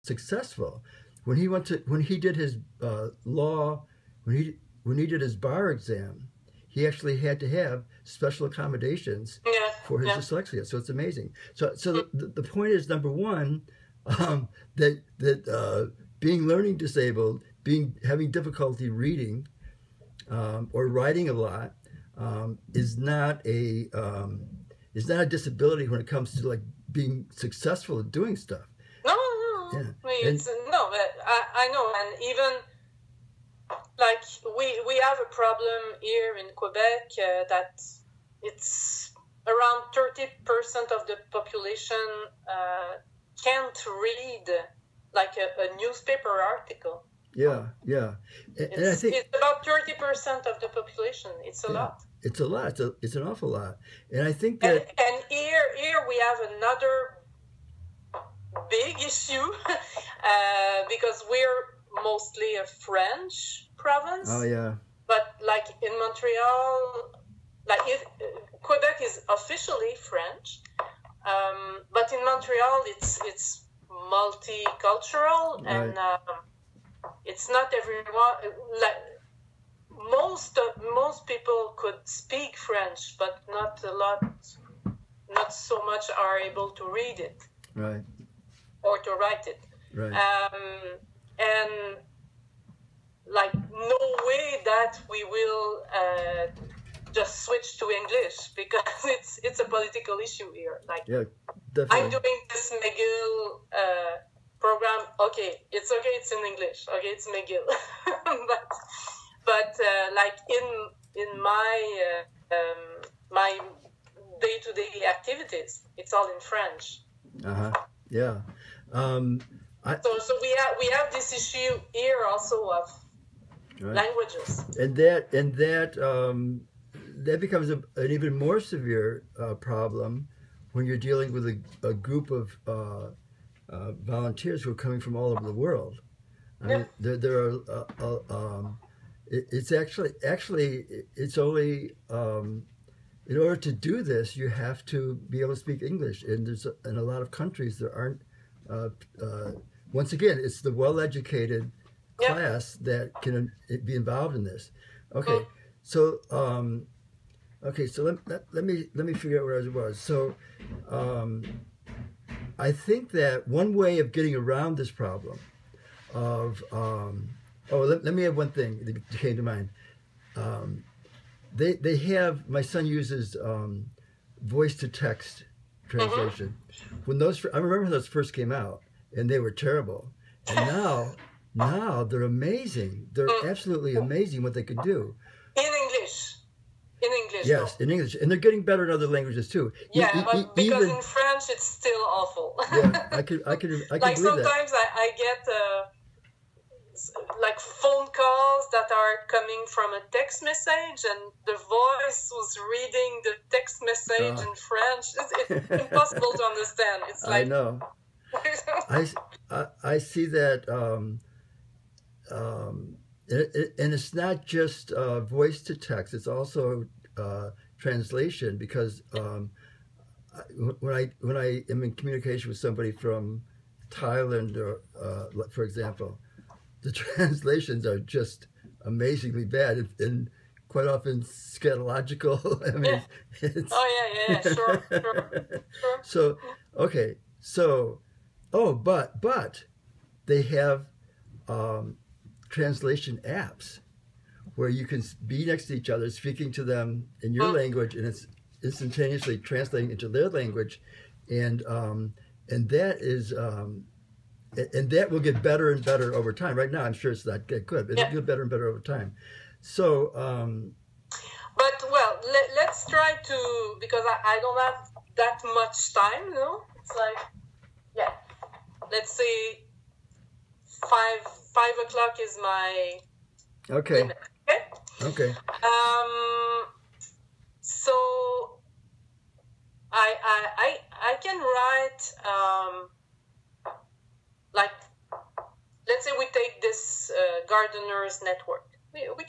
successful. When he did his law, when he did his bar exam, he actually had to have special accommodations for his dyslexia. So it's amazing. So the point is, number one, that being learning disabled, having difficulty reading or writing a lot, is not a disability when it comes to like being successful at doing stuff. No. Yeah. I know, and even like we have a problem here in Quebec that it's around 30% of the population can't read like a newspaper article. Yeah. And I think it's about 30% of the population. It's a lot. It's a lot. It's an awful lot. And I think that and here we have another big issue because we're mostly a French province. Oh yeah. But like in Montreal, Quebec is officially French, but in Montreal it's multicultural, and it's not everyone. Like most people could speak French, but not so much are able to read it. Right. Or to write it. Right. And like no way that we will just switch to English, because it's a political issue here. Like, yeah, definitely. I'm doing this McGill program. Okay, it's in English. Okay, it's McGill. but like in my my day-to-day activities, it's all in French. Yeah. So we have this issue here also of languages, and that becomes an even more severe problem when you're dealing with a group of volunteers who are coming from all over the world. I mean, there are. It's actually it's only. In order to do this, you have to be able to speak English, and there's in a lot of countries there aren't. Once again, it's the well-educated class that can be involved in this. Okay, so let me figure out where I was. So I think that one way of getting around this problem of let me have one thing that came to mind. They have, my son uses voice to text translation. When I remember when those first came out, and they were terrible. And now they're amazing. They're absolutely amazing what they could do. In English. Yes, in English, and they're getting better in other languages too. Yeah, but because in French it's still awful. Yeah, I can like believe that. Sometimes I get like phone calls that are coming from a text message, and the voice was reading the text message in French. It's impossible to understand. It's like, I know. I see that, and it's not just voice to text. It's also translation, because when I am in communication with somebody from Thailand, or for example, the translations are just amazingly bad and quite often scatological. I mean, sure. So, okay, so, but they have translation apps where you can be next to each other, speaking to them in your language, and it's instantaneously translating into their language, and that is. And that will get better and better over time. Right now, I'm sure it's not good, but it'll get better and better over time. So, but well, let's try to, because I don't have that much time. It's like, let's say 5 o'clock is my limit. Okay. So I can write. Like, let's say we take this gardeners network. We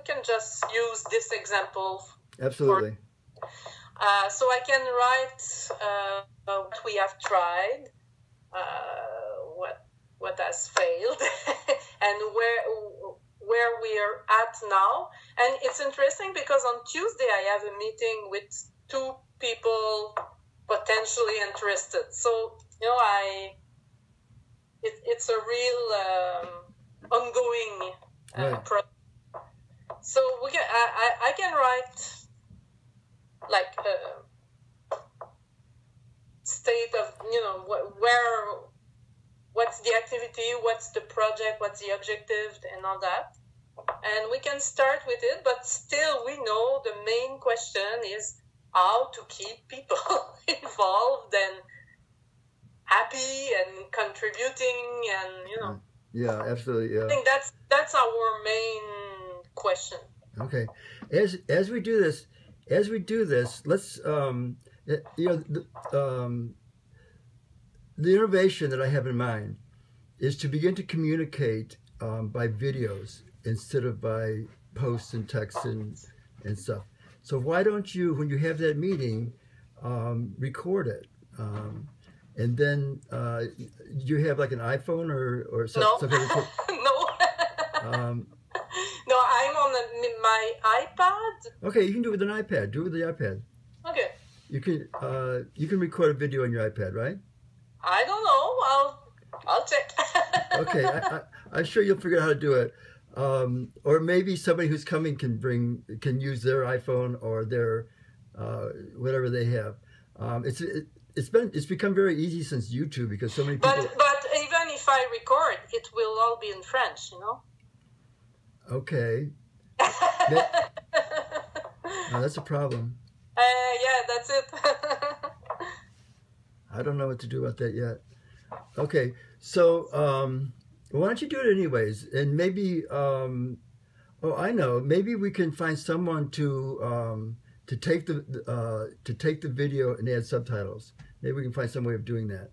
can just use this example. Absolutely. So I can write what we have tried. What has failed and where we are at now. And it's interesting because on Tuesday I have a meeting with 2 people potentially interested. So, you know, it's a real ongoing project. So I can write like a state of, you know, what's the activity, what's the project, what's the objective, and all that. And we can start with it, but still we know the main question is how to keep people involved and happy and contributing, and, you know. Yeah, absolutely. Yeah. I think that's our main question. Okay. As we do this, let's you know, the innovation that I have in mind is to begin to communicate by videos instead of by posts and texts and stuff. So why don't you, when you have that meeting, record it? And then you have like an iPhone or something? No. No, I'm on my iPad. Okay, you can do it with an iPad. Do it with the iPad. Okay. You can record a video on your iPad, right? I don't know. I'll check. Okay, I'm sure you'll figure out how to do it. Or maybe somebody who's coming can use their iPhone or their whatever they have. It's become very easy since YouTube because so many people. But even if I record, it will all be in French, you know. Okay. No, that's a problem. Yeah, that's it. I don't know what to do about that yet. Okay, so why don't you do it anyways? And maybe, I know. Maybe we can find someone to take the video and add subtitles. Maybe we can find some way of doing that.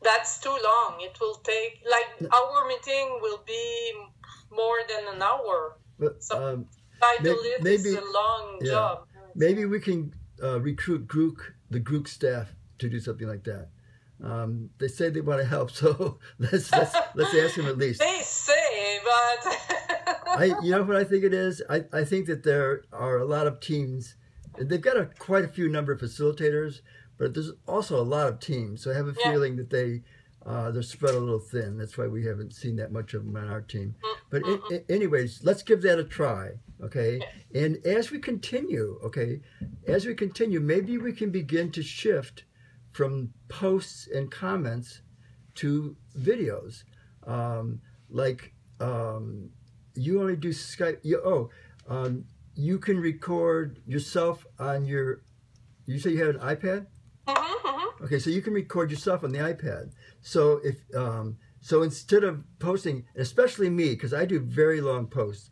That's too long. It will take, like, our meeting will be more than an hour. But, so it's a long job. Maybe we can recruit the GROOC staff to do something like that. They say they want to help, so let's ask them at least. They say, but you know what I think it is? I think that there are a lot of teams. They've got quite a few number of facilitators, but there's also a lot of teams. So I have a feeling that they're spread a little thin. That's why we haven't seen that much of them on our team. But anyways, let's give that a try, okay? And as we continue, maybe we can begin to shift from posts and comments to videos. You only do Skype. You can record yourself on your. You say you have an iPad? Okay, so you can record yourself on the iPad. So if so, instead of posting, especially me, because I do very long posts.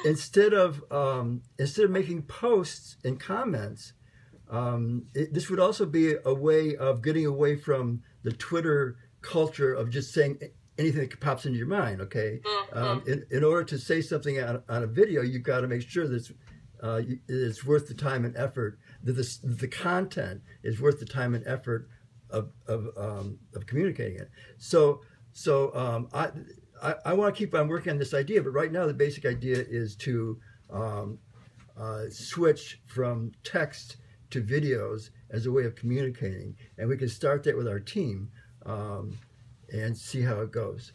Instead of making posts and comments, this would also be a way of getting away from the Twitter culture of just saying anything that pops into your mind. Okay, in order to say something on a video, you've got to make sure that it's worth the time and effort. That the content is worth the time and effort of communicating it. So I want to keep on working on this idea, but right now the basic idea is to switch from text to videos as a way of communicating, and we can start that with our team and see how it goes.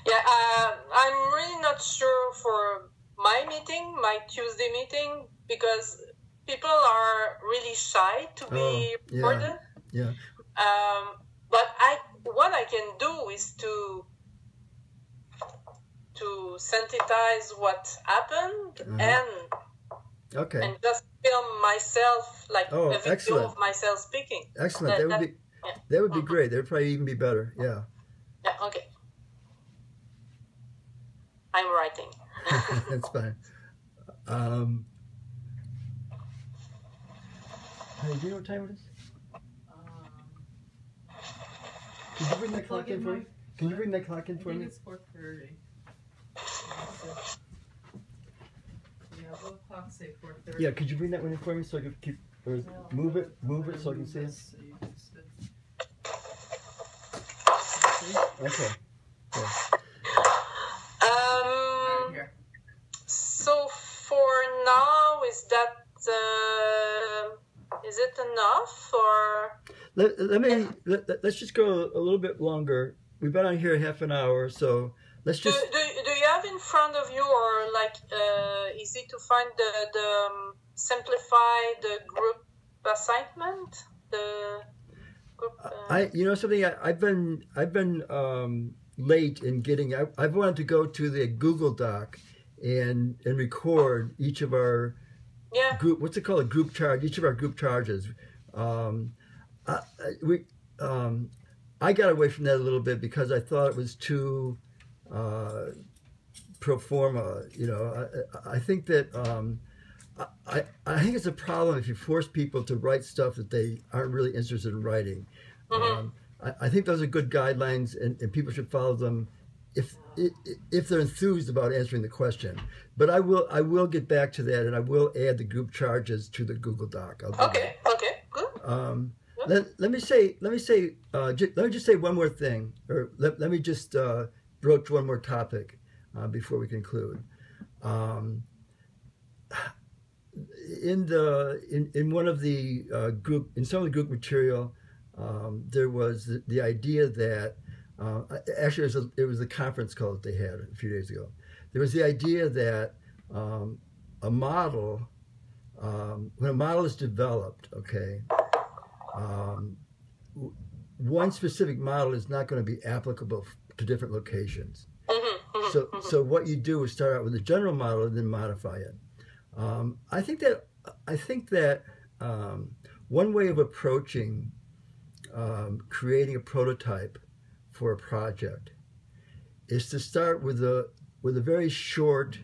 Yeah, I'm really not sure for my Tuesday meeting, because people are really shy to be recorded. Yeah. But what I can do is to synthesize what happened and just film myself, like a video of myself speaking. Excellent. That would be great. That would probably even be better. Yeah. Yeah. Okay. I'm writing. That's fine. Hey, do you know what time it is? Can you bring that clock in for me? Can you bring that clock in for me? I think it's 4:30. Yeah, both clocks say 4:30. Yeah, could you bring that one in for me so I can keep, or move it so I can see it? Okay. Yeah. Right here. So for now, is it enough or? Let's just go a little bit longer. We've been on here half an hour, so let's just. Do you have in front of you, or like easy to find the simplify the group assignment? The group. Something. I've been late in getting. I've wanted to go to the Google Doc and record each of our group. What's it called? A group charge. Each of our group charges. I got away from that a little bit because I thought it was too pro forma. I think that I think it's a problem if you force people to write stuff that they aren't really interested in writing. I think those are good guidelines, and people should follow them if they're enthused about answering the question. But I will get back to that, and I will add the group charges to the Google Doc. Okay, good. Let me just say one more thing, or let me just broach one more topic before we conclude. In one of the some of the group material, there was the idea that actually it was a conference call that they had a few days ago. There was the idea that a model, when a model is developed, okay. One specific model is not going to be applicable to different locations. So what you do is start out with a general model and then modify it. I think that one way of approaching creating a prototype for a project is to start with a very short,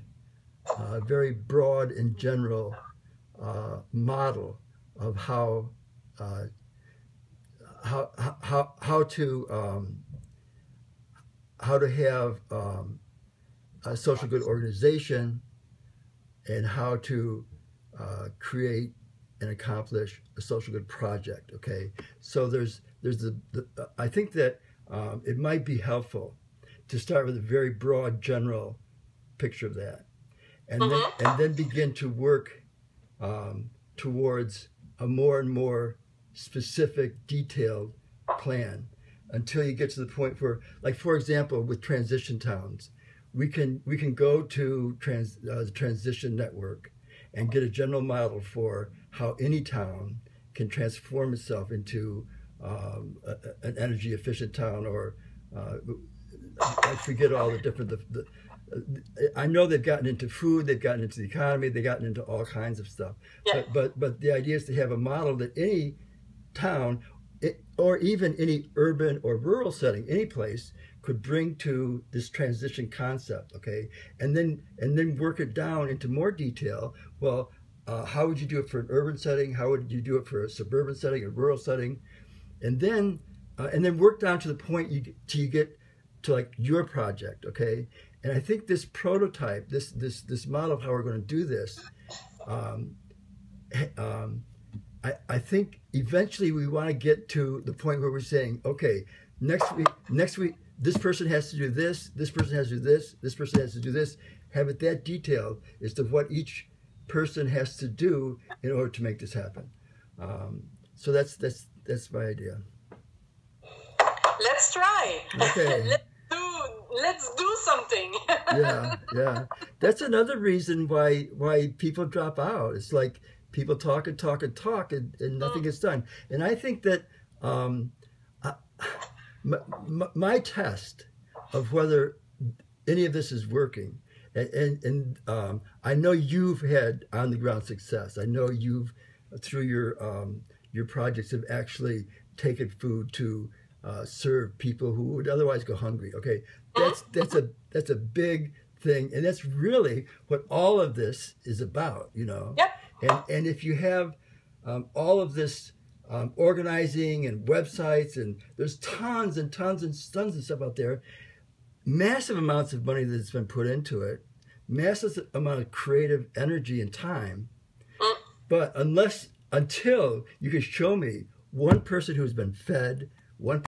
very broad and general model of how to have a social good organization, and how to create and accomplish a social good project. Okay, so there's I think that it might be helpful to start with a very broad general picture of that, and then begin to work towards a more and more specific, detailed plan until you get to the point where, like for example, with transition towns, we can go to the transition network and get a general model for how any town can transform itself into an energy efficient town, or I forget all the different. I know they've gotten into food, they've gotten into the economy, they've gotten into all kinds of stuff. Yeah. But the idea is to have a model that any town, or even any urban or rural setting, any place, could bring to this transition concept, okay, and then work it down into more detail. Well, how would you do it for an urban setting? How would you do it for a suburban setting, a rural setting? And then work down to the point till you get to like your project, okay. And I think this prototype, this model of how we're going to do this, I think eventually we want to get to the point where we're saying, okay, next week, this person has to do this person has to do this person has to do this. Have it that detailed as to what each person has to do in order to make this happen. So that's my idea. Let's try. Okay. Let's do something. Yeah. That's another reason why people drop out. It's like people talk and nothing gets done. And I think that my test of whether any of this is working, and I know you've had on the ground success. I know you've, through your projects, have actually taken food to serve people who would otherwise go hungry. Okay, that's a big thing, and that's really what all of this is about. Yep. And if you have all of this organizing and websites, and there's tons and tons and tons of stuff out there, massive amounts of money that's been put into it, massive amount of creative energy and time. But until you can show me one person who's been fed, one